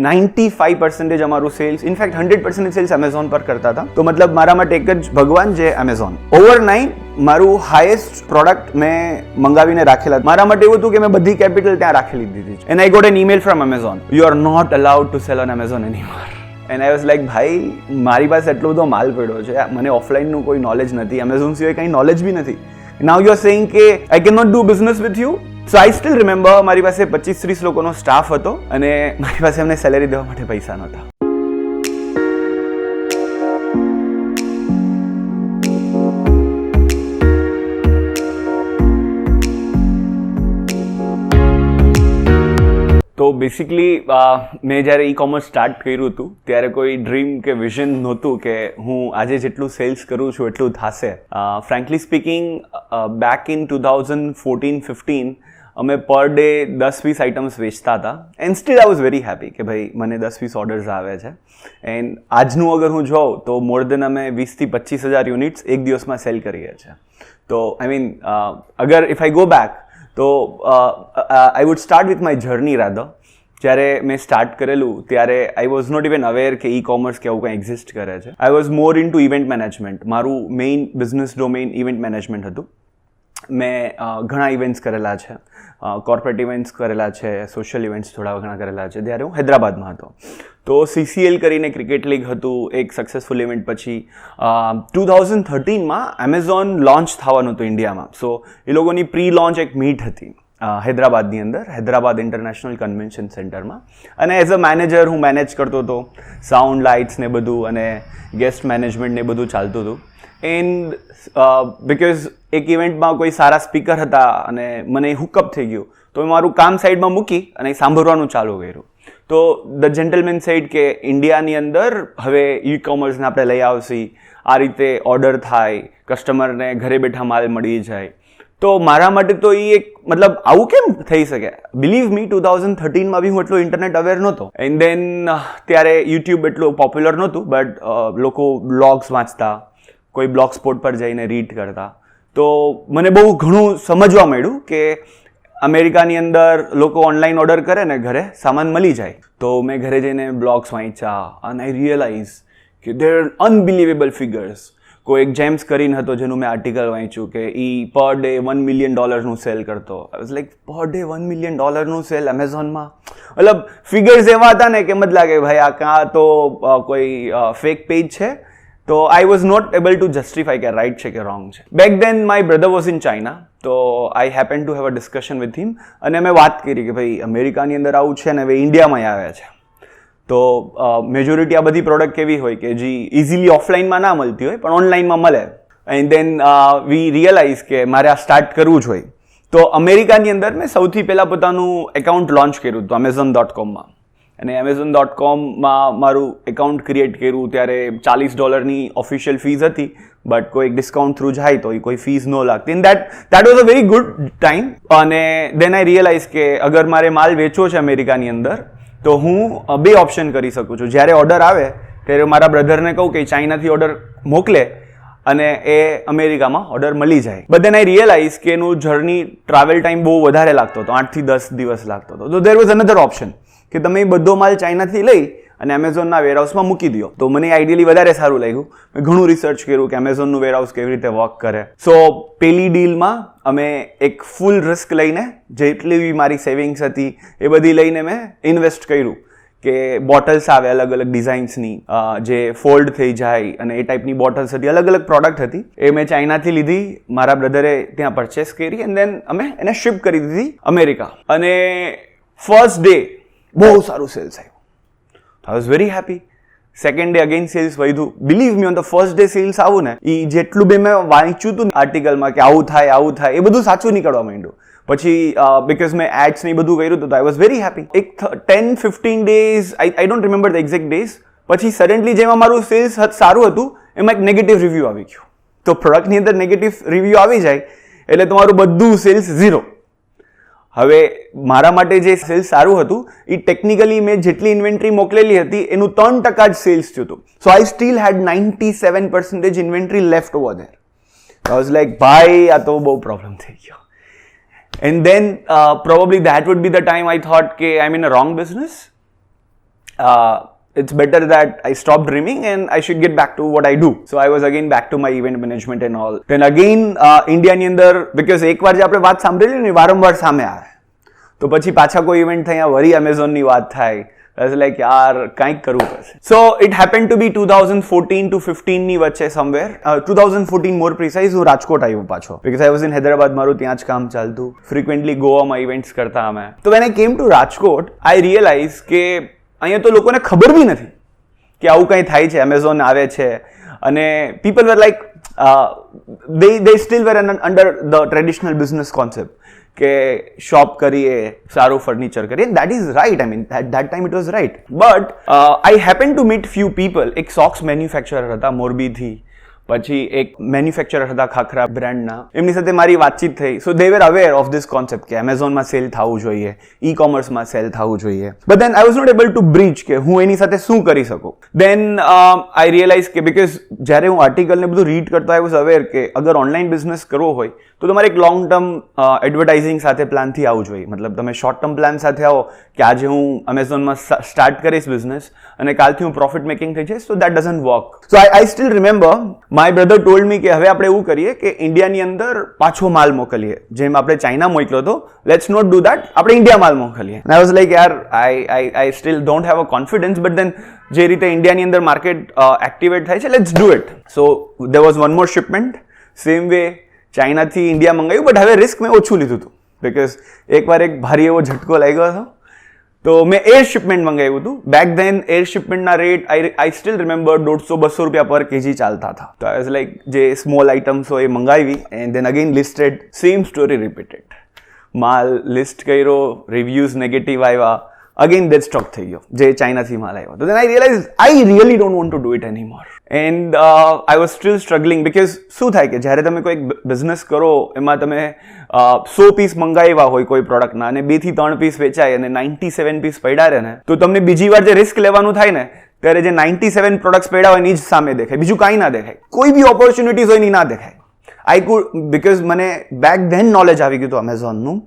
95% અમારું cells, in fact 100% cells Amazon પર કરતા હતા. તો મતલબ મારા માટે એક જ ભગવાન જે એમેઝોન. ઓવરનાઇટ મારું હાઈએસ્ટ પ્રોડક્ટ મેં મંગાવીને રાખેલા. મારા માટે એવું હતું કે મેં બધી કેપિટલ ત્યાં રાખેલી દીધી છે. And I got an email from Amazon, you are not allowed to sell on Amazon anymore. And I was like, ભાઈ મારી પાસે એટલો બધો માલ પડ્યો છે, મને ઓફલાઈનનું કોઈ નોલેજ નથી, એમેઝોન સિવાય કંઈ નોલેજ બી નથી. નાઉ યુ આર સેઇંગ કે I can not do business with you. So I still remember મારી પાસે 25-30 લોકોનો સ્ટાફ હતો અને મારી પાસે એમને સેલેરી દેવા માટે પૈસા નહોતા. તો બેસિકલી મેં જ્યારે ઈ કોમર્સ સ્ટાર્ટ કર્યું હતું ત્યારે કોઈ ડ્રીમ કે વિઝન નહોતું કે હું આજે જેટલું સેલ્સ કરું છું એટલું થશે. ફ્રેન્કલી સ્પીકિંગ, બેક ઇન 2014-15 અમે પર ડે 10-20 આઇટમ્સ વેચતા હતા. And steel I was very happy કે ભાઈ મને 10-20 ઓર્ડર્સ આવે છે. એન્ડ આજનું અગર હું જોઉં તો મોર દેન અમે 20,000-25,000 યુનિટ્સ એક દિવસમાં સેલ કરીએ છીએ. તો આઈ મીન અગર ઇફ આઈ ગો બેક તો I would start with my journey rather. જ્યારે મેં સ્ટાર્ટ કરેલું ત્યારે I was not even aware કે ઈ કોમર્સ કે આવું કંઈ એક્ઝિસ્ટ કરે છે. I was more into event management. મારું main business domain event management હતું. મેં ઘણા ઇવેન્ટ્સ કરેલા છે, કોર્પોરેટ ઇવેન્ટ્સ કરેલા છે, સોશિયલ ઇવેન્ટ્સ થોડા ઘણા કરેલા છે. ત્યારે હું હૈદરાબાદમાં હતો. તો CCL કરીને ક્રિકેટ લીગ હતું, એક સક્સેસફુલ ઇવેન્ટ. પછી 2013માં એમેઝોન લોન્ચ થવાનું હતું ઇન્ડિયામાં. સો એ લોકોની પ્રી લોન્ચ એક મીટ હતી હૈદરાબાદની અંદર, હૈદરાબાદ ઇન્ટરનેશનલ કન્વેન્શન સેન્ટરમાં. અને એઝ અ મેનેજર હું મેનેજ કરતો હતો સાઉન્ડ, લાઇટ્સ ને બધું, અને ગેસ્ટ મેનેજમેન્ટ ને બધું ચાલતું હતું. એન્ડ બિકોઝ એક ઇવેન્ટમાં કોઈ સારા સ્પીકર હતા અને મને હુકઅપ થઈ ગયું, તો મેં મારું કામ સાઈડમાં મૂકી અને સાંભળવાનું ચાલુ કર્યું. તો ધ જેન્ટલમેન સેડ કે ઇન્ડિયાની અંદર હવે ઈ કોમર્સને આપણે લઈ આવશી, આ રીતે ઓર્ડર થાય, કસ્ટમરને ઘરે બેઠા માલ મળી જાય. તો મારા માટે તો એ એક મતલબ આવું કેમ થઈ શકે? બિલીવ મી 2013માં બી હું એટલો ઇન્ટરનેટ અવેર નહોતો. એન્ડ દેન ત્યારે યુટ્યુબ એટલું પોપ્યુલર નહોતું, બટ લોકો બ્લોગ્સ વાંચતા, કોઈ બ્લોગ સ્પોટ પર જઈને રીડ કરતા. તો મને બહુ ઘણું સમજવા મળ્યું કે અમેરિકાની અંદર લોકો ઓનલાઈન ઓર્ડર કરે ને ઘરે સામાન મળી જાય. તો મેં ઘરે જઈને બ્લોગ્સ વાંચ્યા અને આઈ રિયલાઇઝ કે દેર આર અનબિલીવેબલ ફિગર્સ. કોઈ એક જેમ્સ કરીને હતો જેનું મેં આર્ટિકલ વાંચ્યું કે એ પર ડે $1 million સેલ કરતો. I was like, per day $1 million sale એમેઝોનમાં? મતલબ ફિગર્સ એવા હતા ને કે મત લાગે ભાઈ આ કાં તો કોઈ ફેક પેજ છે. તો I was not able to justify કે રાઇટ છે કે રોંગ છે. Back then my brother was in China. તો I happen to have a discussion with him અને મેં વાત કરી કે ભાઈ અમેરિકાની અંદર આવું છે ને હવે ઇન્ડિયામાં આવે છે. તો મેજોરિટી આ બધી પ્રોડક્ટ કેવી હોય કે જે ઇઝીલી ઓફલાઈનમાં ના મળતી હોય પણ ઓનલાઈનમાં મળે. એન્ડ દેન વી રિયલાઇઝ કે મારે આ સ્ટાર્ટ કરવું જ હોય. તો અમેરિકાની અંદર મેં સૌથી પહેલાં પોતાનું એકાઉન્ટ લોન્ચ કર્યું હતું Amazon.comમાં. અને Amazon.comમાં મારું એકાઉન્ટ ક્રિએટ કર્યું ત્યારે $40 ઓફિશિયલ ફીઝ હતી, બટ કોઈ ડિસ્કાઉન્ટ થ્રુ જાય તો એ કોઈ ફીઝ ન લાગતી. And that was a very good time. અને દેન આઈ રિયલાઇઝ કે અગર મારે માલ વેચવો છે અમેરિકાની અંદર તો હું 2 ઓપ્શન કરી શકું છું. જ્યારે ઓર્ડર આવે ત્યારે મારા બ્રધરને કહું કે ચાઇનાથી ઓર્ડર મોકલે અને એ અમેરિકામાં ઓર્ડર મળી જાય. બટ દેન આઈ રિયલાઇઝ કે એનું જર્ની ટ્રાવેલ ટાઈમ બહુ વધારે લાગતો હતો, 8 થી 10 દિવસ લાગતો હતો. તો દેર વોઝ અનધર ઓપ્શન કે તમે બધો માલ ચાઇનાથી લઈ અને એમેઝોનના વેરહાઉસમાં મૂકી દો. તો મને આઈડિયલી વધારે સારું લાગ્યું. મેં ઘણું રિસર્ચ કર્યું કે એમેઝોનનું વેરહાઉસ કેવી રીતે વર્ક કરે. સો પહેલી ડીલમાં અમે એક ફૂલ રિસ્ક લઈને, જેટલી બી મારી સેવિંગ્સ હતી એ બધી લઈને મેં ઇન્વેસ્ટ કર્યું કે બોટલ્સ આવે અલગ અલગ ડિઝાઇન્સની, જે ફોલ્ડ થઈ જાય અને એ ટાઈપની બોટલ્સ હતી, અલગ અલગ પ્રોડક્ટ હતી. એ મેં ચાઇનાથી લીધી, મારા બ્રધરે ત્યાં પરચેસ કરી એન્ડ દેન અમે એને શિપ કરી દીધી અમેરિકા. અને ફર્સ્ટ ડે બહુ સારું સેલ્સ આવ્યું. I was very happy. Second day again sales વધ્યું. Believe me, on the first day sales આવું ને, એ જેટલું બી મેં વાંચ્યું હતું આર્ટિકલમાં કે આવું થાય એ બધું સાચું નીકળવા માંડ્યું. પછી બીકોઝ મેં એડ્સ ને બધું કર્યું હતું તો આઈ વોઝ વેરી હેપી. એક 10-15 days, I don't remember the exact days, પછી સડનલી જેમાં મારું સેલ્સ સારું હતું એમાં એક નેગેટિવ રિવ્યૂ આવી ગયું. તો પ્રોડક્ટની અંદર નેગેટિવ રિવ્યૂ આવી જાય એટલે તમારું બધું સેલ્સ ઝીરો. હવે મારા માટે જે સેલ્સ સારું હતું એ ટેકનિકલી મેં જેટલી ઇન્વેન્ટરી મોકલેલી હતી એનું 3% જ સેલ્સ થયું હતું. So I still had 97% inventory left over there. I was like, ભાઈ આ તો બહુ પ્રોબ્લેમ થઈ ગયો. And then probably that would be the time I thought કે I am in a wrong business. it's better that I stop dreaming and I should get back to what I do. So I was again back to my event management and all. Then again India ની અંદર because એકવાર જે આપણે વાત સાંભળેલી ને વારંવાર સામે આવે તો પછી પાછા કોઈ ઇવેન્ટ થયા વરી એમેઝોનની વાત થાય. I was like યાર કંઈક કરવું પડશે. So it happened to be 2014 to 15 ની વચ્ચે somewhere 2014 more precise હું રાજકોટ આવ્યો પાછો because I was in Hyderabad. મારું ત્યાં જ કામ ચાલતું. Frequently ગોવામાં ઇવેન્ટ્સ કરતા અમે. તો when I came to Rajkot I realized કે અહીંયા તો લોકોને ખબર બી નથી કે આવું કંઈ થાય છે, એમેઝોન આવે છે અને people were like they still were under the traditional business concept કે શોપ કરીએ, સારું ફર્નિચર કરીએ. That is right. I mean, at that time it was right. But I happened to meet few people. એક socks manufacturer હતા મોરબીથી, પછી એક manufacturer હતા ખાખરા બ્રાન્ડના, એમની સાથે મારી વાતચીત થઈ. સો દે વેર અવેર ઓફ ધીસ કોન્સેપ્ટ કે એમેઝોનમાં સેલ થવું જોઈએ, ઈ કોમર્સમાં સેલ થવું જોઈએ. But then I was not able to breach કે હું એની સાથે શું કરી શકું. દેન આઈ રિયલાઇઝ કે બિકોઝ જ્યારે હું આર્ટિકલ ને બધું રીડ કરતો આઈ વોઝ અવેર કે અગર ઓનલાઈન બિઝનેસ કરવો હોય તો તમારે એક લોંગ ટર્મ એડવર્ટાઇઝિંગ સાથે પ્લાનથી આવવું જોઈએ. મતલબ તમે શોર્ટ ટર્મ પ્લાન સાથે આવો કે આજે હું એમેઝોનમાં સ્ટાર્ટ કરીશ બિઝનેસ અને કાલથી હું પ્રોફિટ મેકિંગ થઈ જઈશ, તો that doesn't work. So I still remember my brother told મી કે હવે આપણે એવું કરીએ કે ઇન્ડિયાની અંદર પાછો માલ મોકલીએ, જેમ આપણે ચાઇના મોકલ્યો હતો, લેટ્સ નોટ ડુ દેટ, આપણે ઇન્ડિયા માલ મોકલીએ. આઈ વોઝ લાઈક યાર I still don't have a confidence, but then જે રીતે ઇન્ડિયાની અંદર માર્કેટ એક્ટિવેટ થાય છે, let's do it. So there was one more shipment same way ચાઇનાથી ઇન્ડિયા મંગાવ્યું, બટ હવે રિસ્ક મેં ઓછું લીધું હતું બિકોઝ એકવાર એક ભારી એવો ઝટકો લાગ્યો હતો. તો મેં એર શિપમેન્ટ મંગાવ્યું હતું. બેક ધેન એર શિપમેન્ટના રેટ આઈ સ્ટીલ રિમેમ્બર 150-200 રૂપિયા પર કેજી ચાલતા હતા. તો આઈ વોઝ લાઈક જે સ્મોલ આઇટમ્સ હોય એ મંગાવી and then again listed, same story repeated. માલ લિસ્ટ કર્યો, રિવ્યુઝ નેગેટિવ આવ્યા, અગેન ડેડ સ્ટોક થઈ ગયો જે ચાઇનાથી માલ આવ્યો. તો then I realise I really don't want to do it anymore. And I was still struggling because શું થાય કે જ્યારે તમે કોઈ બિઝનેસ કરો એમાં તમે 100 પીસ મંગાવ્યા હોય કોઈ પ્રોડક્ટના અને 2 થી 3 પીસ વેચાય અને 97 પીસ પડ્યા રહે ને, તો તમને બીજી વાર જે રિસ્ક લેવાનું થાય ને ત્યારે જે 97 પ્રોડક્ટ્સ પડ્યા હોય એની જ સામે દેખાય, બીજું કાંઈ ના દેખાય. કોઈ બી ઓપોર્ચ્યુનિટીઝ હોય એની ના દેખાય. આઈ કુડ બિકોઝ મને બેક ધેન નોલેજ આવી ગયું હતું એમેઝોનનું,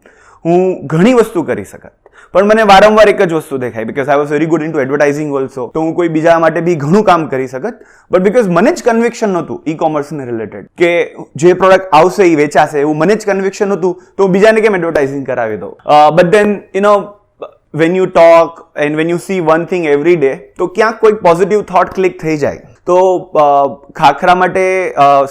હું ઘણી વસ્તુ કરી શકત, પણ મને વારંવાર એક જ વસ્તુ દેખાય because I was very good in to advertising also. તો હું કોઈ બીજા માટે બી ઘણું કામ કરી શકત, બટ બિકોઝ મને જ કન્વિક્શન નહોતું ઈ કોમર્સને રિલેટેડ કે જે પ્રોડક્ટ આવશે એ વેચાશે, એવું મને જ કન્વિક્શન નહોતું, તો હું બીજાને કેમ એડવર્ટાઇઝિંગ કરાવી દઉં. But then you know when you talk and when you see one thing every day, તો ક્યાંક કોઈક પોઝિટિવ થોટ ક્લિક થઈ જાય. તો ખાખરા માટે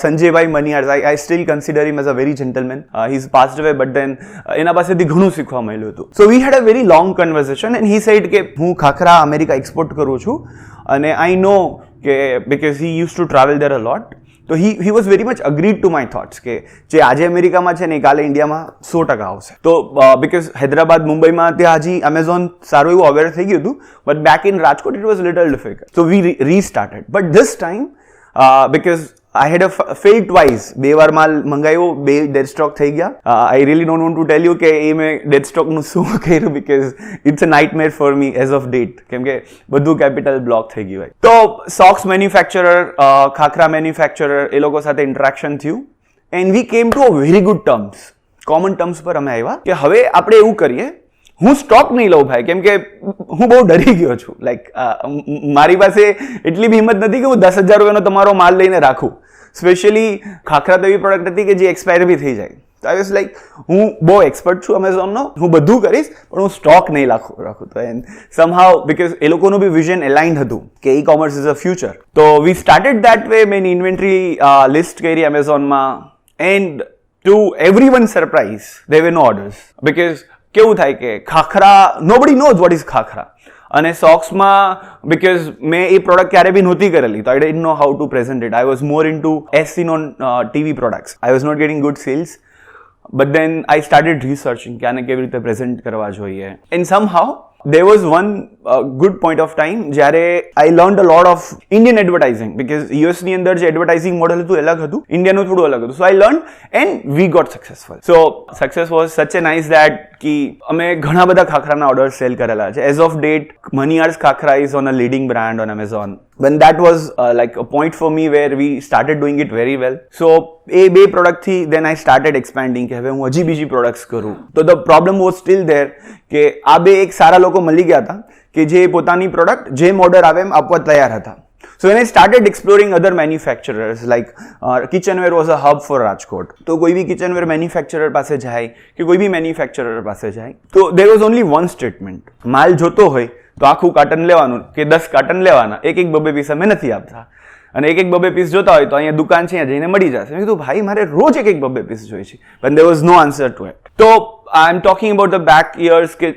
Sanjaybhai Maniyar, I still consider him as a very gentleman. He is passed away, but then એના પાસેથી ઘણું શીખવા મળ્યું હતું. So we had a very long conversation and he said કે હું ખાખરા અમેરિકા એક્સપોર્ટ કરું છું અને આઈ નો કે because he use to travel there a lot. તો he was very much agreed to my thoughts કે જે આજે અમેરિકામાં છે ને એ કાલે ઇન્ડિયામાં 100% આવશે. તો બિકોઝ હૈદરાબાદ, મુંબઈમાં ત્યાં હજી એમેઝોન સારું એવું અવેર થઈ ગયું હતું, but back in Rajkot it was little difficult. So we restarted, but this time because I had failed twice. 2 વાર માલ મંગાવ્યો, 2 ડેડ સ્ટોક થઈ ગયા. I really don't want to tell you કે એ મેં ડેડ સ્ટોકનું શું કર્યું because it's a nightmare for me as of date. કેમ કે બધું કેપિટલ બ્લોક થઈ ગયું હોય. તો સોક્સ મેન્યુફેક્ચરર, ખાખરા મેન્યુફેક્ચરર, એ લોકો સાથે ઇન્ટરેક્શન થયું and we came to a very good terms. Common terms પર અમે આવ્યા કે હવે આપણે એવું કરીએ, હું સ્ટોક નહીં લઉં ભાઈ, કેમ કે હું બહુ ડરી ગયો છું. લાઈક મારી પાસે એટલી બી હિંમત નથી કે હું 10,000 રૂપિયાનો તમારો માલ લઈને રાખું. સ્પેશિયલી ખાખરા તો એવી પ્રોડક્ટ હતી કે જે એક્સપાયર બી થઈ જાય. તો આઈ વોઝ લાઈક હું બહુ એક્સપર્ટ છું એમેઝોનનો, હું બધું કરીશ પણ હું સ્ટોક નહીં રાખું. તો એન્ડ સમહાઉ બિકોઝ એ લોકોનું બી વિઝન એલાઇન્ડ હતું કે e commerce is a future. તો વી સ્ટાર્ટેડ દેટ વે. મેં ઇન્વેન્ટરી લિસ્ટ કરી એમેઝોનમાં and to everyone surprise there were no orders. Because કેવું થાય કે khakhra, nobody knows what is khakhra. અને સોક્સમાં બિકોઝ મેં એ પ્રોડક્ટ ક્યારે બી નહોતી કરેલી, તો I didn't know how to present it. I was more into as seen on TV products. I was not getting good sales, but then I started researching કે આને કેવી રીતે પ્રેઝન્ટ કરવા જોઈએ. And somehow there was one good point of time જ્યારે I learned a lot of Indian advertising because US ની અંદર જે advertising model હતું અલગ હતું, ઇન્ડિયાનું થોડું અલગ હતું. So I learned and we got successful. So success was such a nice that કે અમે ઘણા બધા ખાખરાના ઓર્ડર સેલ કરેલા છે. As of date Maniyar's khakhra is on a leading brand on Amazon. When that was like a point for me where we started doing it very well. So એ બે પ્રોડક્ટથી then I started expanding કે હવે હું હજી બીજી products કરું. તો the problem was still there કે આ બે એક સારા લોકો મળી ગયા હતા કે જે પોતાની પ્રોડક્ટ જેમ ઓર્ડર આવે એમ આપવા તૈયાર હતા. So when I started exploring other manufacturers, like kitchenware was a hub for Rajkot. તો કોઈ બી kitchenware manufacturer પાસે જાય કે કોઈ બી manufacturer પાસે જાય તો there was only one statement. માલ જોતો હોય તો આખું કાર્ટન લેવાનું કે 10 કાર્ટન લેવાના, એક બબે પીસ અમે નથી આપતા. અને એક બબે પીસ જોતા હોય તો અહીંયા દુકાન છે, અહીંયા જઈને મળી જશે. મેં કીધું ભાઈ મારે રોજ એક બબે પીસ જોઈએ છે. But there was no answer to it. તો I'm talking about the back years કે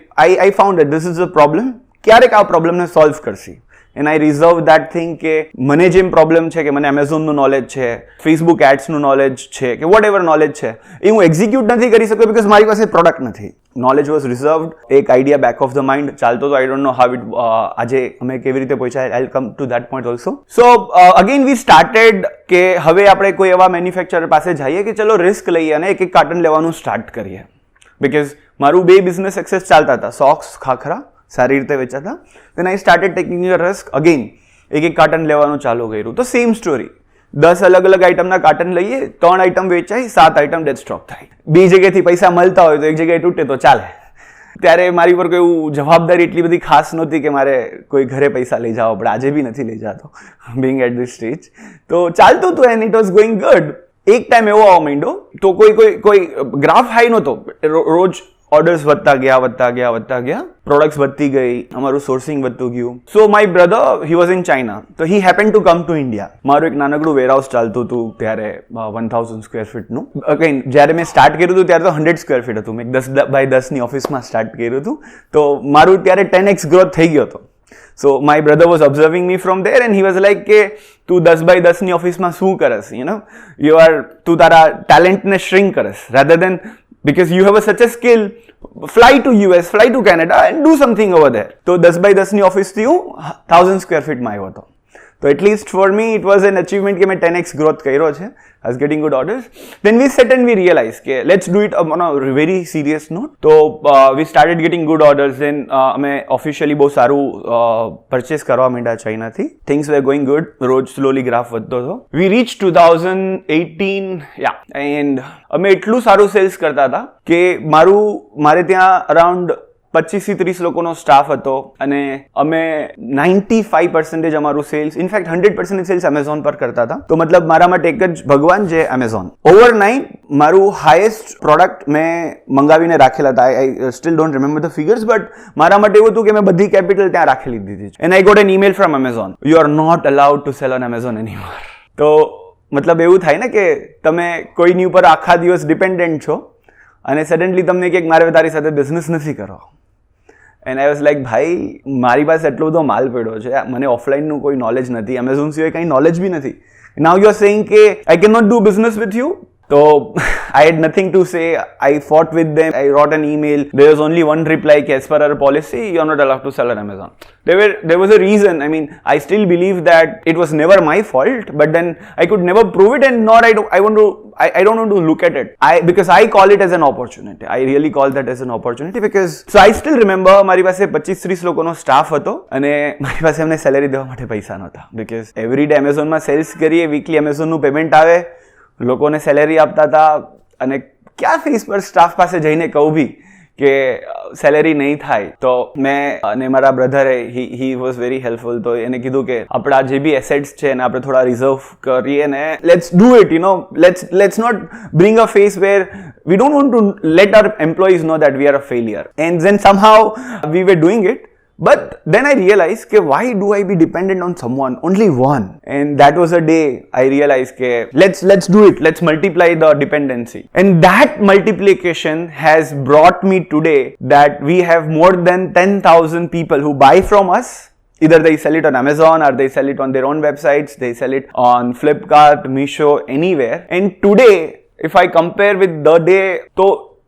I found that this is a problem. ક્યારેક આ પ્રોબ્લેમને solve Karshi. And I reserve that thing કે મને જેમ પ્રોબ્લેમ છે કે મને એમેઝોનનું નોલેજ છે, ફેસબુક એડ્સનું નોલેજ છે કે વોટ એવર નોલેજ છે એ હું એક્ઝિક્યુટ નથી કરી શકતો બિકોઝ મારી પાસે પ્રોડક્ટ નથી. નોલેજ વોઝ રિઝર્વડ, એક idea back of the mind ચાલતો તો. I don't know how it આજે અમે કેવી રીતે પહોંચ્યા. I will come to that point also. So again we started કે હવે આપણે કોઈ એવા મેન્યુફેક્ચરર પાસે જઈએ કે ચલો રિસ્ક લઈએ અને એક કાર્ટન લેવાનું સ્ટાર્ટ કરીએ. બિકોઝ મારું બે બિઝનેસ સક્સેસ ચાલતા હતા, સોક્સ ખાખરા સારી રીતે વેચાતા. then I started taking a risk again. એક કાર્ટન લેવાનું ચાલુ કર્યું તો સેમ સ્ટોરી. 10 અલગ અલગ આઈટમના કાર્ટન લઈએ, 3 આઈટમ વેચાય, 7 આઈટમ ડેડ સ્ટોક થાય. બે જગ્યાએથી પૈસા મળતા હોય તો એક જગ્યાએ તૂટે તો ચાલે. ત્યારે મારી પર કોઈ જવાબદારી એટલી બધી ખાસ નહોતી કે મારે કોઈ ઘરે પૈસા લઈ જવા પડે. આજે બી નથી લઈ જતો બિંગ એટ ધીસ સ્ટેજ. તો ચાલતું હતું and it was going good. એક ટાઈમ એવો આવવા માંડ્યો તો કોઈ ગ્રાફ હાઈ નહોતો. રોજ ઓર્ડર્સ વધતા ગયા, પ્રોડક્ટ્સ વધતી ગઈ, અમારું સોર્સિંગ વધતું ગયું. So my brother he was in China, તો he happen to come to India. મારું એક નાનકડું વેરહાઉસ ચાલતું હતું ત્યારે 1000 સ્ક્વેર ફીટનું. અગેન જ્યારે મેં સ્ટાર્ટ કર્યું હતું ત્યારે તો 100 સ્ક્વેર ફીટ હતું. મેં 10 બાય 10ની ઓફિસમાં સ્ટાર્ટ કર્યું હતું. તો મારું ત્યારે 10x ગ્રોથ થઈ ગયો હતો. સો my brother was observing me from there and he was like કે તું 10 બાય 10ની ઓફિસમાં શું કરસ, તું તારા ટેલેન્ટને shrink કરસ rather than because you have such a skill, fly to US, fly to Canada and do something over there. તો 10 by 10 ની ઓફિસથી હું 1000 square ફીટમાં આવ્યો હતો. તો at least for me it was an achievement કે મેં 10x ગ્રોથ કર્યો છે. I was getting good orders. Then we sat and we realized કે let's do it on a very serious note. તો we started getting good orders. Then અમે officially બહુ સારું purchase કરવા માંડ્યા ચાઇનાથી. Things were going good. રોજ slowly graph વધતો હતો. We reached 2018 and અમે એટલું સારું સેલ્સ કરતા હતા કે મારે ત્યાં અરાઉન્ડ 25-30 લોકોનો સ્ટાફ હતો અને અમે 95% અમારું સેલ્સ, ઇનફેક્ટ 100% સેલ્સ એમેઝોન પર કરતા હતા. તો મતલબ મારા માટે એક જ ભગવાન છે એમેઝોન. ઓવરનાઇટ મારું હાઈએસ્ટ પ્રોડક્ટ મેં મંગાવીને રાખેલા હતા. આઈ still don't remember the figures, but મારા માટે એવું હતું કે મેં બધી કેપિટલ ત્યાં રાખેલી દીધી છે. And I got an email from Amazon, you are not allowed to sell on Amazon anymore. તો મતલબ એવું થાય ને કે તમે કોઈની ઉપર આખા દિવસ ડિપેન્ડન્ટ છો અને સડનલી તમને કે મારે તારી સાથે બિઝનેસ નથી કરવો. એન્ડ આઈ વોઝ લાઈક ભાઈ મારી પાસે એટલો બધો માલ પડ્યો છે, મને ઓફલાઈનનું કોઈ નોલેજ નથી, એમેઝોન સિવાય કંઈ નોલેજ બી નથી. નાઉ યુ આર સેઇંગ કે I can not do business with you. So I had nothing to say. I fought with them. I wrote an email. There was only one reply: as per our policy, you are not allowed to sell on Amazon. There was a reason. I mean, I still believe that it was never my fault, but then I could never prove it, and I don't want to look at it. Because I call it as an opportunity. I really call that as an opportunity because so I still remember મારી પાસે 25-30 લોકોનો staff હતો અને મારી પાસે એમને salary દેવા માટે પૈસા નહોતા. because every day એમેઝોનમાં સેલ્સ કરીએ, વીકલી એમેઝોનનું પેમેન્ટ આવે, લોકોને સેલેરી આપતા હતા અને ક્યાં ફેસ પર સ્ટાફ પાસે જઈને કહું બી કે સેલેરી નહીં થાય. તો મેં અને મારા બ્રધરે હી વોઝ વેરી હેલ્પફુલ. તો એને કીધું કે આપણા જે બી એસેટ્સ છે એને આપણે થોડા રિઝર્વ કરીએ ને let's do it, let's not bring a face where we don't want to let our employees know that we are a failure. And then somehow we were doing it. But then I realized કે why do I be dependent on someone, only one? And that was a day I realized કે let's do it, let's multiply the dependency. And that multiplication has brought me today that we have more than 10,000 people who buy from us. Either they sell it on Amazon or they sell it on their own websites, they sell it on Flipkart, Meesho, anywhere. And today, if I compare with the day, so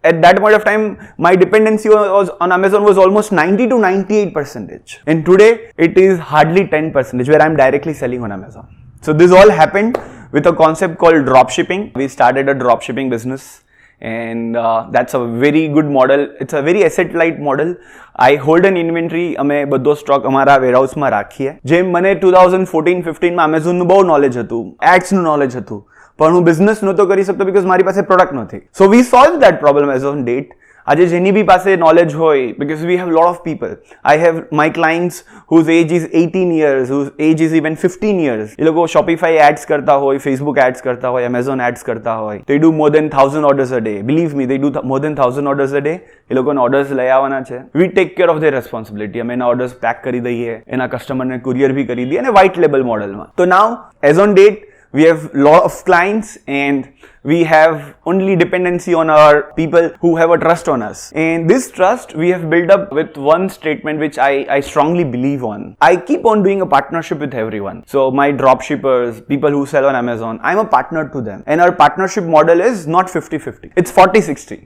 at that point of time, my dependency was on Amazon was almost 90 to 98%. And today, it is hardly 10% where I'm directly selling on Amazon. So this all happened with a concept called dropshipping. We started a dropshipping business and that's a very good model. It's a very asset light model. I hold an inventory, અમે બધો stock અમારા વેરહાઉસમાં રાખીએ. જેમ મને 2014-15માં અમેઝોનનું બહુ knowledge હતું, એડ્સનું knowledge હતું, પણ હું બિઝનેસ નહોતો કરી શકતો બીકોઝ મારી પાસે પ્રોડક્ટ નથી. So we solve that problem as on date. આજે જેની બી પાસે નોલેજ હોય, because we have lot of people. I have my clients whose age is 18 years, whose age is even 15 years. એ લોકો Shopify ads કરતા હોય, Facebook ads કરતા હોય, Amazon ads કરતા હોય. They do more than 1,000 orders a day. Believe me, they do more than 1,000 orders a day. એ લોકોને orders લઈ આવવાના છે. We take care of their responsibility. અમે એના orders pack કરી દઈએ, એના કસ્ટમરને courier બી કરી દઈએ, અને white label મોડલમાં. તો now, as on date, we have lot of clients and we have only dependency on our people who have a trust on us. And this trust we have built up with one statement which I strongly believe on. I keep on doing a partnership with everyone. So my dropshippers, people who sell on Amazon, I'm a partner to them. And our partnership model is not 50-50. It's 40-60.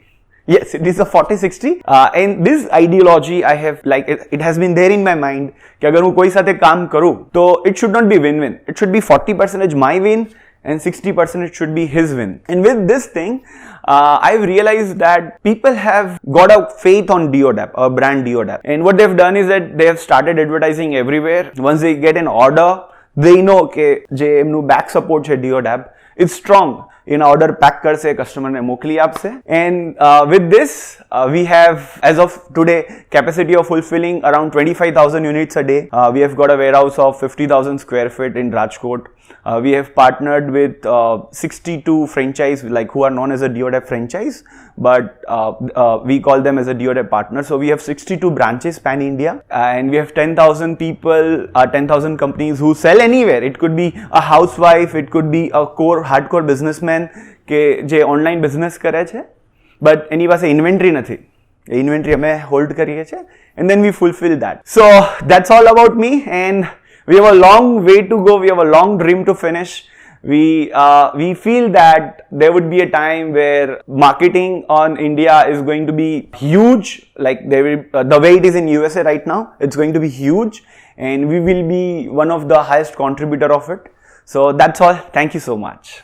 Yes, it is a 40-60. And this ideology I have, like, it has been there in my mind कि अगर હું કોઈ સાથે કામ કરું તો it should not be win-win. It should be 40% my win and 60% it should be his win. And with this thing, I've realized that people have got a faith on Deodap, our brand Deodap. And what they've done is that they have started advertising everywhere. Once they get an order, they know કે જે એમનું back support છે Deodap, it's strong. એના order pack કરશે, કસ્ટમરને મોકલી આપશે. And with this we have as of today capacity of fulfilling around 25,000 units a day. We have got a warehouse of 50,000 square feet in Rajkot. We have partnered with 62 franchise, like who are known as a Deodap franchise, but we call them as a Deodap partner. So we have 62 branches pan India, and we have 10,000 people, 10,000 companies who sell anywhere. It could be a housewife, it could be a core hardcore businessman કે જે online business કરે છે, but એની પાસે inventory નથી. એ inventory અમે hold કરીએ છીએ, and then we fulfill that. So that's all about me, and we have a long way to go. We have a long dream to finish. We feel that there would be a time where marketing on India is going to be huge, like there will, the way it is in USA right now, it's going to be huge, and we will be one of the highest contributor of it. So that's all. Thank you so much.